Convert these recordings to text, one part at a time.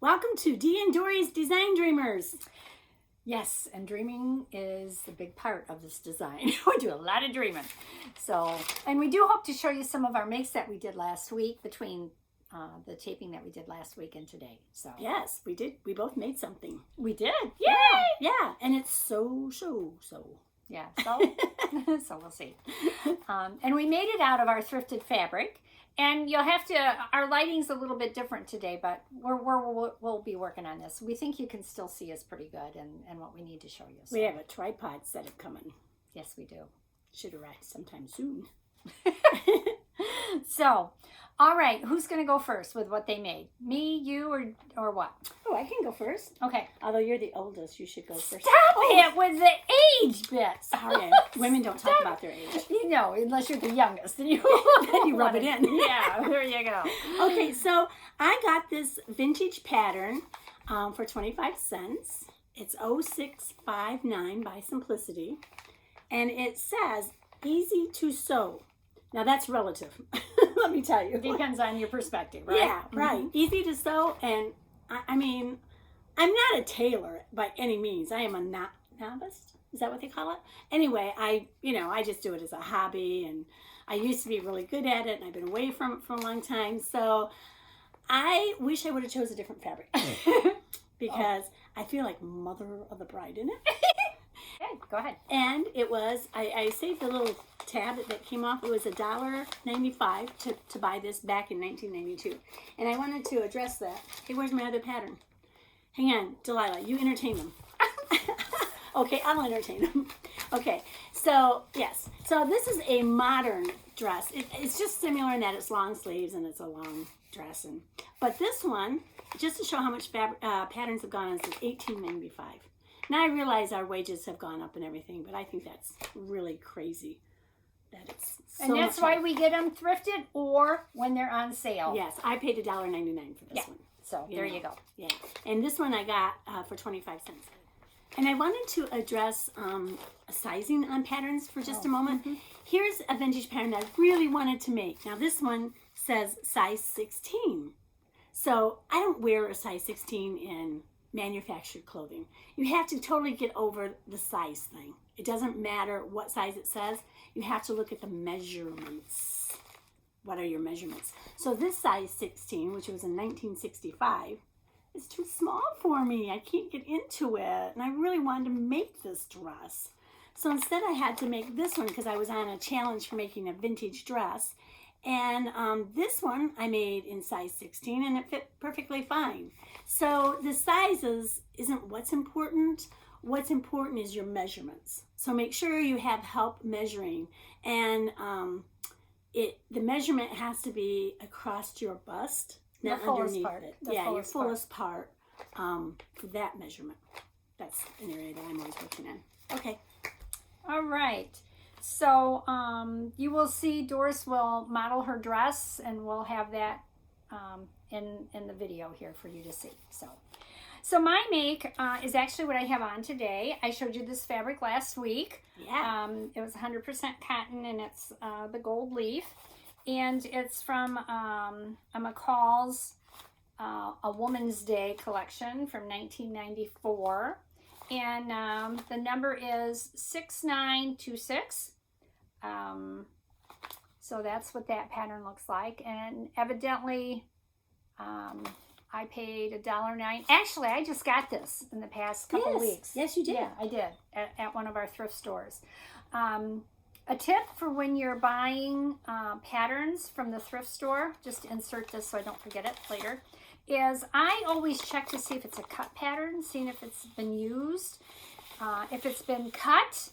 Welcome to Dee and Dory's Design Dreamers. Yes, and dreaming is the big part of this design. We do a lot of dreaming. And we do hope to show you some of our makes that we did last week between the taping that we did last week and today. So yes, we did. We both made something. We did. Yay! Yeah, and it's so. Yeah, so so we'll see. And we made it out of our thrifted fabric. And you'll have to, our lighting's a little bit different today, but we'll be working on this. We think you can still see us pretty good and what we need to show you. So. We have a tripod setup coming. Yes, we do. Should arrive sometime soon. So, all right, who's going to go first with what they made? Me, you, or what? Oh, I can go first. Okay. Although you're the oldest, you should go first. Stop it with the age bits. Sorry, women don't talk about their age. You know, unless you're the youngest. Then you rub it in. Yeah, there you go. Okay, so I got this vintage pattern for 25 cents. It's 0659 by Simplicity. And it says, easy to sew. Now that's relative, let me tell you. Depends on your perspective, right? Yeah, right. Mm-hmm. Easy to sew, and I mean, I'm not a tailor by any means. I am a novice. Is that what they call it? Anyway, I just do it as a hobby, and I used to be really good at it, and I've been away from it for a long time. So I wish I would have chose a different fabric because I feel like mother of the bride in it. Okay, go ahead. And it was, I saved the little tab that came off. It was $1.95 to buy this back in 1992. And I wanted to address that. Hey, where's my other pattern? Hang on, Delilah, you entertain them. Okay, I'll entertain them. Okay, so yes. So this is a modern dress. It's just similar in that it's long sleeves and it's a long dress. But this one, just to show how much patterns have gone on, is $18.95. Now I realize our wages have gone up and everything, but I think that's really crazy. That it's so and that's why we get them thrifted or when they're on sale. Yes, I paid $1.99 for this one. So there you go. Yeah, and this one I got for 25 cents. And I wanted to address sizing on patterns for just a moment. Mm-hmm. Here's a vintage pattern that I really wanted to make. Now this one says size 16. So I don't wear a size 16 in manufactured clothing. You have to totally get over the size thing. It doesn't matter what size it says. You have to look at the measurements. What are your measurements? So this size 16, which was in 1965, is too small for me. I can't get into it. And I really wanted to make this dress. So instead I had to make this one because I was on a challenge for making a vintage dress. And this one I made in size 16 and it fit perfectly fine. So the sizes isn't what's important. What's important is your measurements. So make sure you have help measuring. And the measurement has to be across your bust, not underneath it. Yeah, your fullest part for that measurement. That's an area that I'm always working on. Okay. All right. So you will see Doris will model her dress, and we'll have that in the video here for you to see. So my make is actually what I have on today. I showed you this fabric last week. Yeah. It was 100% cotton, and it's the gold leaf, and it's from a McCall's A Woman's Day collection from 1994. And the number is 6926. So that's what that pattern looks like. And evidently, I paid $1.09. Actually, I just got this in the past couple weeks. Yes, you did. Yeah, I did at one of our thrift stores. A tip for when you're buying patterns from the thrift store, just to insert this so I don't forget it later, is I always check to see if it's a cut pattern, seeing if it's been used. If it's been cut,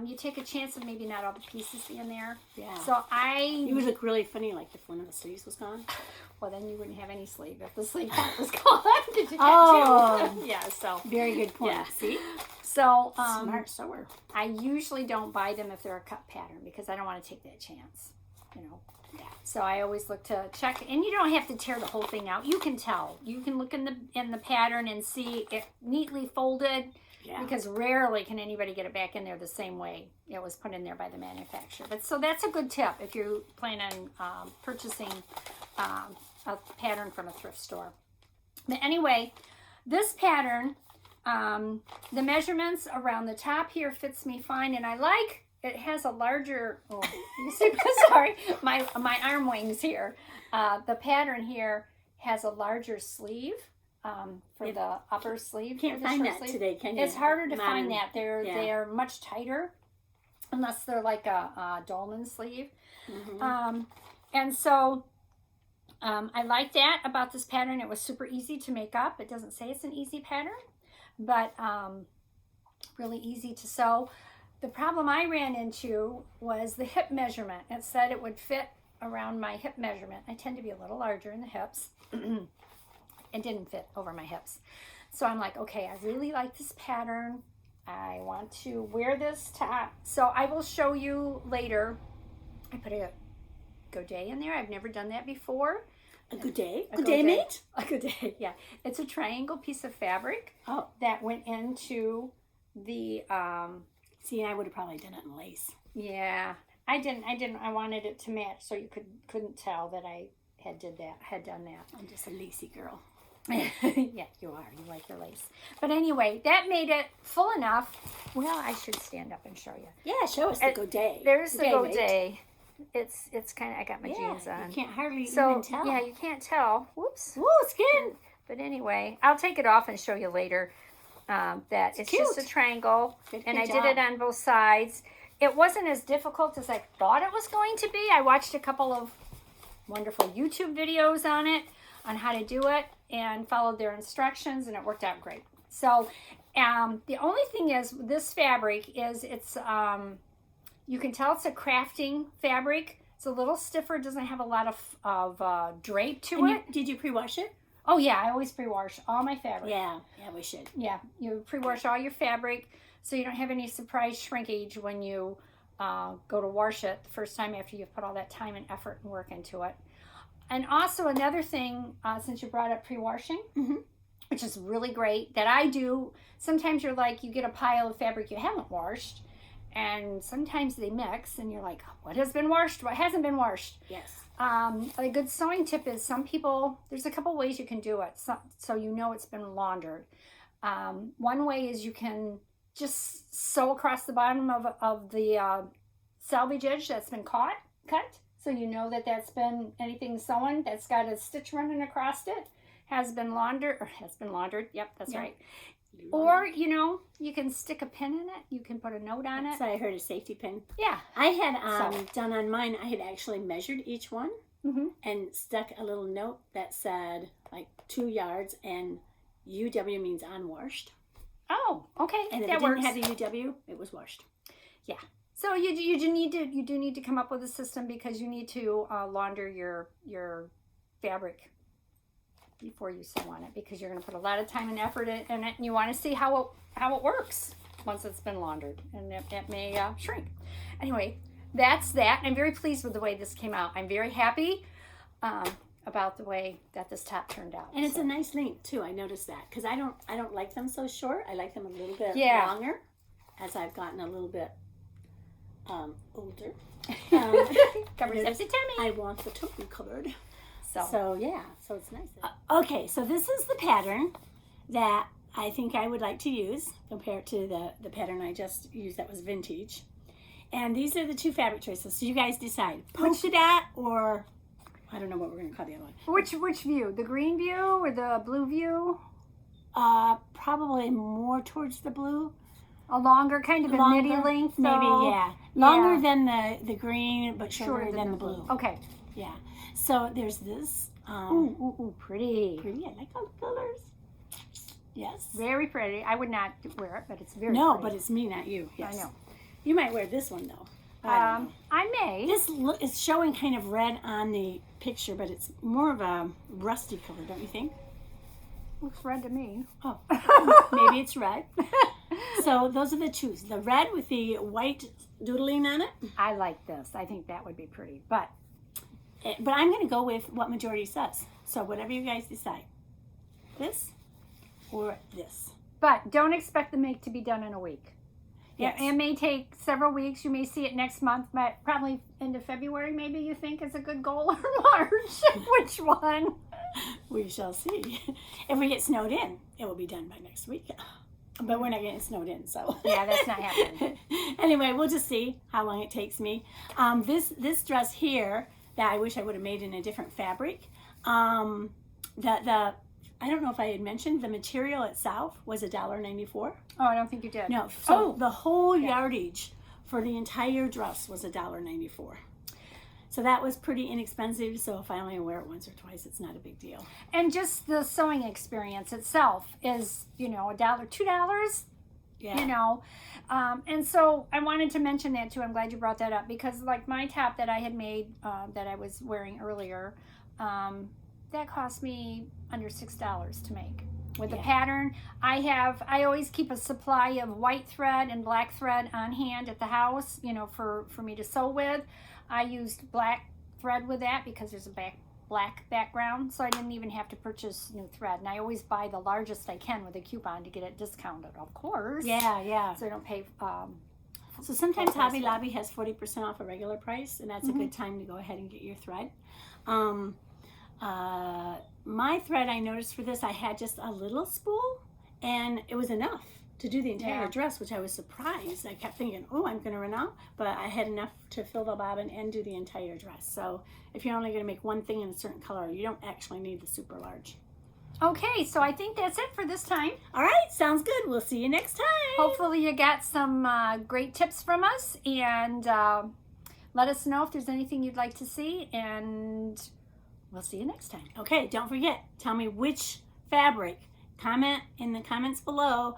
you take a chance of maybe not all the pieces being there. Yeah. So you would look really funny, like if one of the sleeves was gone. Well, then you wouldn't have any sleeve if the sleeve part was gone. Did you catch it? Yeah. So very good point. Yeah. See. So smart sewer. I usually don't buy them if they're a cut pattern because I don't want to take that chance. You know. Yeah. So I always look to check, and you don't have to tear the whole thing out. You can tell. You can look in the pattern and see it neatly folded. Yeah. Because rarely can anybody get it back in there the same way it was put in there by the manufacturer. But so that's a good tip if you plan on purchasing a pattern from a thrift store. But anyway, this pattern, the measurements around the top here fits me fine, and I like it has a larger, oh, you see, sorry, my arm wings here. The pattern here has a larger sleeve for the upper sleeve. Can't find that today, can you? It's harder to find that. They're much tighter, unless they're like a dolman sleeve. Mm-hmm. And so I like that about this pattern. It was super easy to make up. It doesn't say it's an easy pattern, but really easy to sew. The problem I ran into was the hip measurement. It said it would fit around my hip measurement. I tend to be a little larger in the hips. It didn't fit over my hips. So I'm like, okay, I really like this pattern. I want to wear this top. So I will show you later. I put a godet in there. I've never done that before. A godet? A godet mate? A godet, yeah. It's a triangle piece of fabric that went into the... See, I would have probably done it in lace. Yeah, I didn't. I wanted it to match, so you couldn't tell that I had done that. I'm just a lacy girl. Yeah, you are. You like your lace. But anyway, that made it full enough. Well, I should stand up and show you. Yeah, show us the godet. There's the godet. It's kind of. I got my jeans on. You can't hardly even tell. Yeah, you can't tell. Whoops. Ooh, skin. But anyway, I'll take it off and show you later. That it's just a triangle, and I did it on both sides. It wasn't as difficult as I thought it was going to be. I watched a couple of wonderful YouTube videos on it, on how to do it, and followed their instructions, and it worked out great. So the only thing is, this fabric is, it's you can tell it's a crafting fabric. It's a little stiffer, doesn't have a lot of drape to it. Did you pre-wash it? Oh yeah, I always pre-wash all my fabric. Yeah, we should. Yeah, you pre-wash all your fabric so you don't have any surprise shrinkage when you go to wash it the first time after you've put all that time and effort and work into it. And also another thing, since you brought up pre-washing, which is really great, that I do, sometimes you're like, you get a pile of fabric you haven't washed, and sometimes they mix, and you're like, what has been washed? What hasn't been washed? Yes. A good sewing tip is some people, there's a couple ways you can do it so you know it's been laundered. One way is you can just sew across the bottom of the selvage edge that's been cut, so you know that that's been anything sewn that's got a stitch running across it has been laundered. Yep, that's right. Or, you can stick a pin in it. You can put a note on it. So I heard a safety pin. Yeah. I had done on mine, I had actually measured each one and stuck a little note that said like 2 yards, and UW means unwashed. Oh, okay. And if that it didn't have the UW, it was washed. Yeah. So you do need to come up with a system, because you need to launder your fabric before you sew on it, because you're going to put a lot of time and effort in it, and you want to see how it works once it's been laundered, and it may shrink. Anyway, that's that. I'm very pleased with the way this came out. I'm very happy about the way that this top turned out. And it's a nice length too. I noticed that, because I don't like them so short. I like them a little bit longer as I've gotten a little bit older. Covers up the tummy. I want the tummy covered. So it's nice. Okay, so this is the pattern that I think I would like to use compared to the pattern I just used that was vintage. And these are the two fabric choices. So you guys decide. Polka dot, or I don't know what we're going to call the other one. Which view? The green view or the blue view? Probably more towards the blue. A longer, kind of a midi length? Maybe, yeah. Longer than the green, but shorter than the blue. Okay. Yeah. So there's this. Ooh, pretty. Pretty. I like all the colors. Yes. Very pretty. I would not wear it, but it's very No, pretty. but it's me, not you. Yes. I know. You might wear this one, though. I may. This is showing kind of red on the picture, but it's more of a rusty color, don't you think? Looks red to me. Oh, maybe it's red. So those are the two. The red with the white doodling on it. I like this. I think that would be pretty, but I'm going to go with what majority says. So whatever you guys decide. This or this. But don't expect the make to be done in a week. Yes. It may take several weeks. You may see it next month, but probably into February maybe you think is a good goal, or March. Which one? We shall see. If we get snowed in, it will be done by next week. But we're not getting snowed in, so. Yeah, that's not happening. Anyway, we'll just see how long it takes me. This dress here that I wish I would have made in a different fabric. I don't know if I had mentioned the material itself was $1.94. Oh, I don't think you did. No, so the whole yardage for the entire dress was $1.94. So that was pretty inexpensive. So if I only wear it once or twice, it's not a big deal. And just the sewing experience itself is, $1, $2. Yeah. And so I wanted to mention that too. I'm glad you brought that up because like my top that I had made that I was wearing earlier, that cost me under $6 to make. With the pattern, I always keep a supply of white thread and black thread on hand at the house, for me to sew with. I used black thread with that because there's a black background, so I didn't even have to purchase new thread. And I always buy the largest I can with a coupon to get it discounted, of course. Yeah. So I don't pay. So sometimes Hobby Lobby has 40% off a regular price, and that's a good time to go ahead and get your thread. My thread, I noticed for this, I had just a little spool, and it was enough to do the entire dress, which I was surprised. I kept thinking, oh, I'm going to run out, but I had enough to fill the bobbin and do the entire dress. So if you're only going to make one thing in a certain color, you don't actually need the super large. Okay, so I think that's it for this time. All right, sounds good. We'll see you next time. Hopefully you got some great tips from us, and let us know if there's anything you'd like to see, and we'll see you next time. Okay, don't forget, tell me which fabric. Comment in the comments below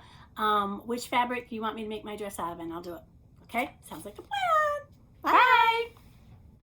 which fabric you want me to make my dress out of, and I'll do it. Okay? Sounds like a plan. Bye.